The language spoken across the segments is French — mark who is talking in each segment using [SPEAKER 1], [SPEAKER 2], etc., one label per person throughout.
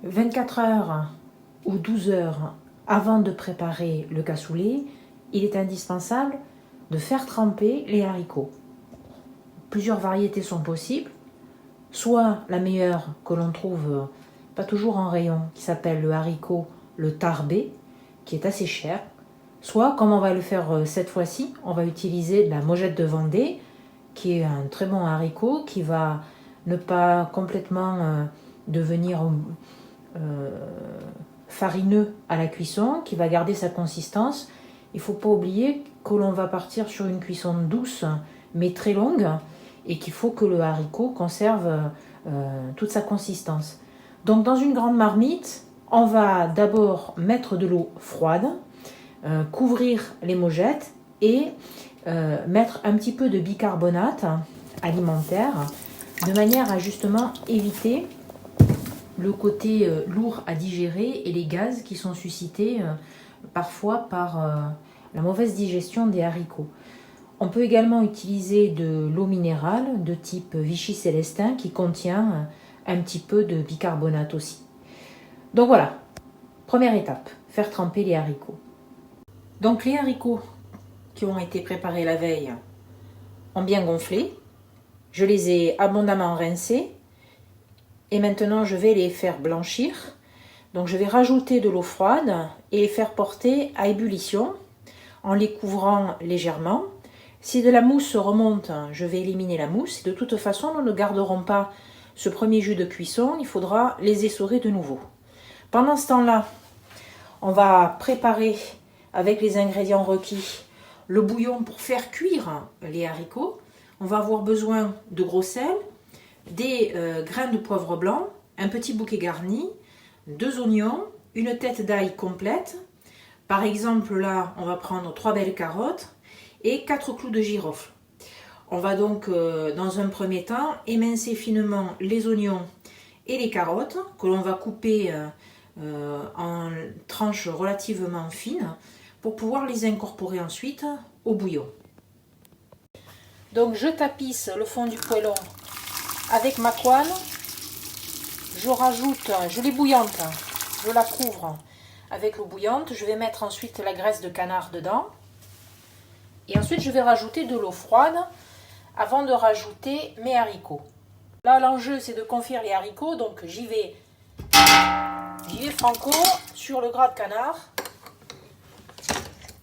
[SPEAKER 1] 24 heures ou 12 heures avant de préparer le cassoulet, il est indispensable de faire tremper les haricots. Plusieurs variétés sont possibles, soit la meilleure que l'on trouve pas toujours en rayon, qui s'appelle le haricot, le tarbé, qui est assez cher, soit, comme on va le faire cette fois-ci, on va utiliser de la Mojette de Vendée, qui est un très bon haricot, qui va ne pas complètement devenir farineux à la cuisson, qui va garder sa consistance. Il ne faut pas oublier que l'on va partir sur une cuisson douce, mais très longue, et qu'il faut que le haricot conserve toute sa consistance. Donc dans une grande marmite, on va d'abord mettre de l'eau froide, couvrir les mojettes et mettre un petit peu de bicarbonate alimentaire de manière à justement éviter le côté lourd à digérer et les gaz qui sont suscités parfois par la mauvaise digestion des haricots. On peut également utiliser de l'eau minérale de type Vichy Célestin qui contient un petit peu de bicarbonate aussi. Donc voilà, première étape, faire tremper les haricots. Donc les haricots qui ont été préparés la veille ont bien gonflé. Je les ai abondamment rincés. Et maintenant, je vais les faire blanchir. Donc je vais rajouter de l'eau froide et les faire porter à ébullition en les couvrant légèrement. Si de la mousse remonte, je vais éliminer la mousse. De toute façon, nous ne garderons pas ce premier jus de cuisson. Il faudra les essorer de nouveau. Pendant ce temps-là, on va préparer avec les ingrédients requis le bouillon pour faire cuire les haricots. On va avoir besoin de gros sel, des grains de poivre blanc, un petit bouquet garni, 2 oignons, une tête d'ail complète. Par exemple, là, on va prendre 3 belles carottes et 4 clous de girofle. On va donc, dans un premier temps, émincer finement les oignons et les carottes que l'on va couper en tranches relativement fines pour pouvoir les incorporer ensuite au bouillon. Donc je tapisse le fond du poêlon avec ma couenne, je l'ai bouillante, je la couvre avec l'eau bouillante, je vais mettre ensuite la graisse de canard dedans et ensuite je vais rajouter de l'eau froide avant de rajouter mes haricots. Là l'enjeu c'est de confire les haricots, donc j'y vais franco sur le gras de canard.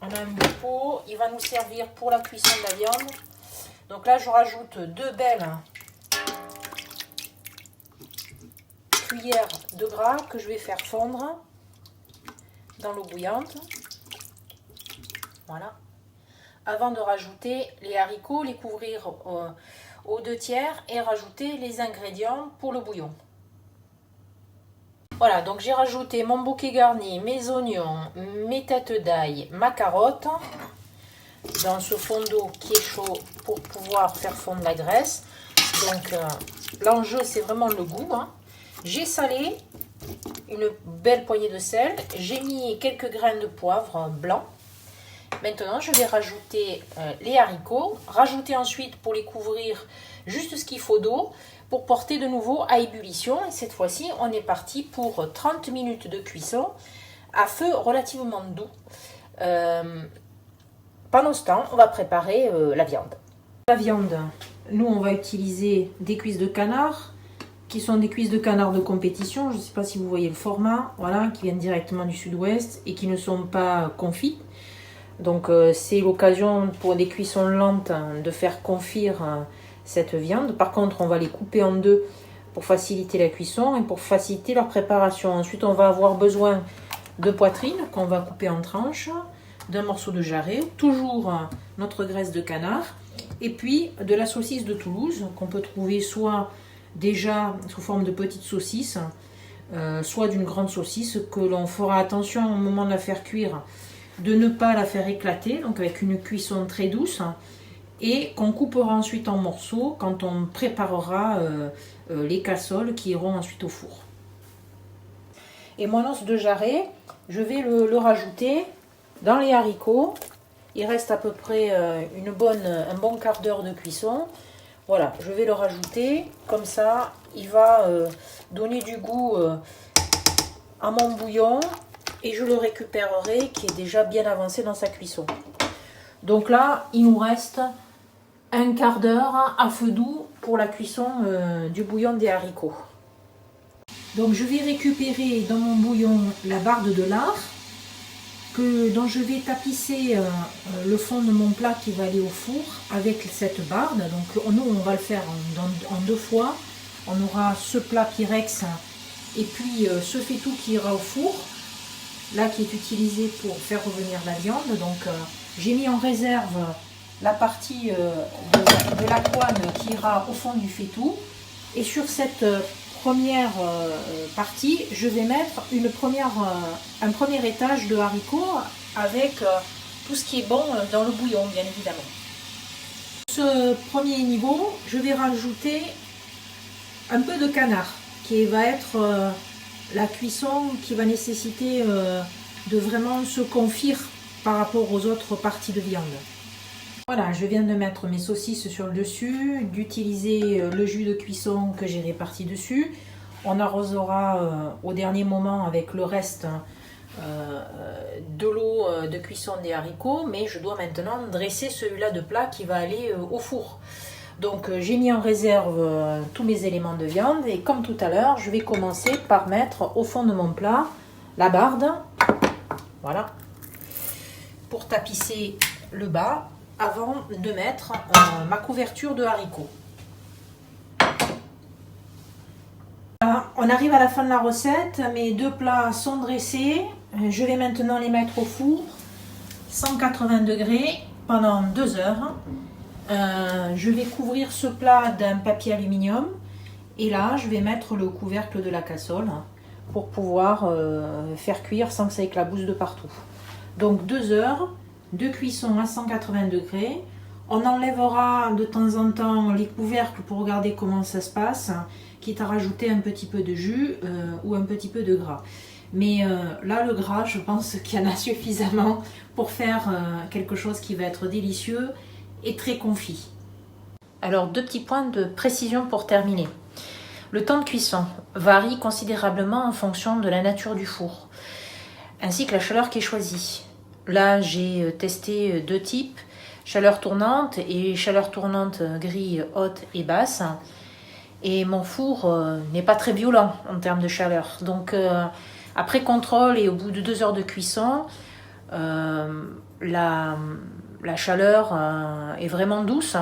[SPEAKER 1] On a un beau pot, il va nous servir pour la cuisson de la viande. Donc là je rajoute 2 belles cuillères de gras que je vais faire fondre dans l'eau bouillante. Voilà. Avant de rajouter les haricots, les couvrir aux 2/3 et rajouter les ingrédients pour le bouillon. Voilà, donc j'ai rajouté mon bouquet garni, mes oignons, mes têtes d'ail, ma carotte dans ce fond d'eau qui est chaud pour pouvoir faire fondre la graisse. Donc l'enjeu c'est vraiment le goût. J'ai salé une belle poignée de sel, j'ai mis quelques grains de poivre blanc. Maintenant je vais rajouter les haricots, rajouter ensuite pour les couvrir juste ce qu'il faut d'eau pour porter de nouveau à ébullition. Et cette fois-ci on est parti pour 30 minutes de cuisson à feu relativement doux. Pendant ce temps on va préparer la viande. La viande, nous on va utiliser des cuisses de canard qui sont des cuisses de canard de compétition. Je ne sais pas si vous voyez le format, voilà, qui viennent directement du sud-ouest et qui ne sont pas confites. Donc c'est l'occasion pour des cuissons lentes de faire confire cette viande. Par contre, on va les couper en deux pour faciliter la cuisson et pour faciliter leur préparation. Ensuite, on va avoir besoin de poitrine qu'on va couper en tranches, d'un morceau de jarret, toujours notre graisse de canard, et puis de la saucisse de Toulouse qu'on peut trouver soit déjà sous forme de petites saucisses, soit d'une grande saucisse que l'on fera attention au moment de la faire cuire de ne pas la faire éclater, donc avec une cuisson très douce, et qu'on coupera ensuite en morceaux quand on préparera les cassoles qui iront ensuite au four. Et mon os de jarret, je vais le rajouter dans les haricots. Il reste à peu près un bon quart d'heure de cuisson. Voilà, je vais le rajouter, comme ça il va donner du goût à mon bouillon et je le récupérerai qui est déjà bien avancé dans sa cuisson. Donc là, il nous reste un quart d'heure à feu doux pour la cuisson du bouillon des haricots. Donc je vais récupérer dans mon bouillon la barde de lard dont je vais tapisser le fond de mon plat qui va aller au four avec cette barde. Donc nous on va le faire en deux fois. On aura ce plat Pyrex et puis ce faitout qui ira au four, là qui est utilisé pour faire revenir la viande. Donc j'ai mis en réserve la partie de la couenne qui ira au fond du faitout. Et sur cette première partie, je vais mettre un premier étage de haricots avec tout ce qui est bon dans le bouillon, bien évidemment. Ce premier niveau, je vais rajouter un peu de canard, qui va être la cuisson qui va nécessiter de vraiment se confire par rapport aux autres parties de viande. Voilà, je viens de mettre mes saucisses sur le dessus, d'utiliser le jus de cuisson que j'ai réparti dessus. On arrosera au dernier moment avec le reste de l'eau de cuisson des haricots, mais je dois maintenant dresser celui-là de plat qui va aller au four. Donc j'ai mis en réserve tous mes éléments de viande et comme tout à l'heure, je vais commencer par mettre au fond de mon plat la barde, voilà, pour tapisser le bas avant de mettre ma couverture de haricots. Voilà, on arrive à la fin de la recette, mes deux plats sont dressés. Je vais maintenant les mettre au four, 180 degrés pendant 2 heures. Je vais couvrir ce plat d'un papier aluminium et là je vais mettre le couvercle de la casserole pour pouvoir faire cuire sans que ça éclabousse de partout. Donc 2 heures de cuisson à 180 degrés. On enlèvera de temps en temps les couvercles pour regarder comment ça se passe, quitte à rajouter un petit peu de jus ou un petit peu de gras. Mais là, le gras, je pense qu'il y en a suffisamment pour faire quelque chose qui va être délicieux et très confit. Alors, 2 petits points de précision pour terminer. Le temps de cuisson varie considérablement en fonction de la nature du four, ainsi que la chaleur qui est choisie. Là, j'ai testé 2 types, chaleur tournante et chaleur tournante grille haute et basse. Et mon four n'est pas très violent en termes de chaleur. Donc, après contrôle et au bout de 2 heures de cuisson, la chaleur est vraiment douce.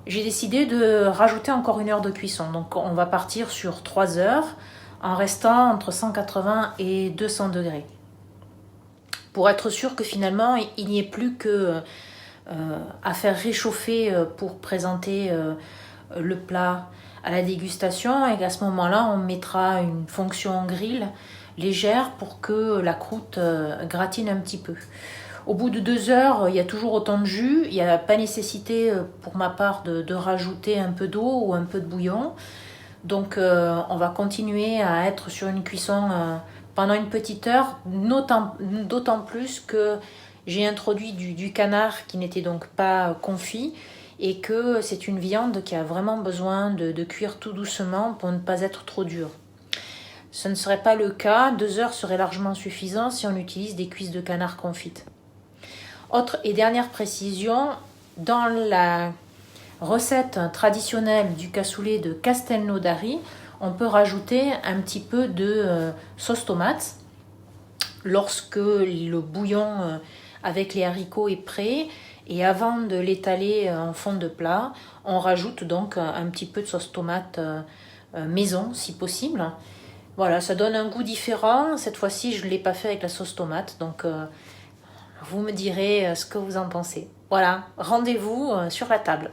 [SPEAKER 1] J'ai décidé de rajouter encore 1 heure de cuisson. Donc, on va partir sur 3 heures en restant entre 180 et 200 degrés. Pour être sûr que finalement, il n'y ait plus que à faire réchauffer pour présenter le plat à la dégustation et qu'à ce moment-là, on mettra une fonction grill légère pour que la croûte gratine un petit peu. Au bout de 2 heures, il y a toujours autant de jus. Il n'y a pas nécessité pour ma part de rajouter un peu d'eau ou un peu de bouillon. Donc on va continuer à être sur une cuisson pendant une petite heure, d'autant plus que j'ai introduit du canard qui n'était donc pas confit et que c'est une viande qui a vraiment besoin de cuire tout doucement pour ne pas être trop dure. Ce ne serait pas le cas, 2 heures serait largement suffisant si on utilise des cuisses de canard confites. Autre et dernière précision, dans la recette traditionnelle du cassoulet de Castelnaudary, on peut rajouter un petit peu de sauce tomate. Lorsque le bouillon avec les haricots est prêt et avant de l'étaler en fond de plat, on rajoute donc un petit peu de sauce tomate maison si possible. Voilà, ça donne un goût différent. Cette fois-ci, je ne l'ai pas fait avec la sauce tomate, donc vous me direz ce que vous en pensez. Voilà, rendez-vous sur la table.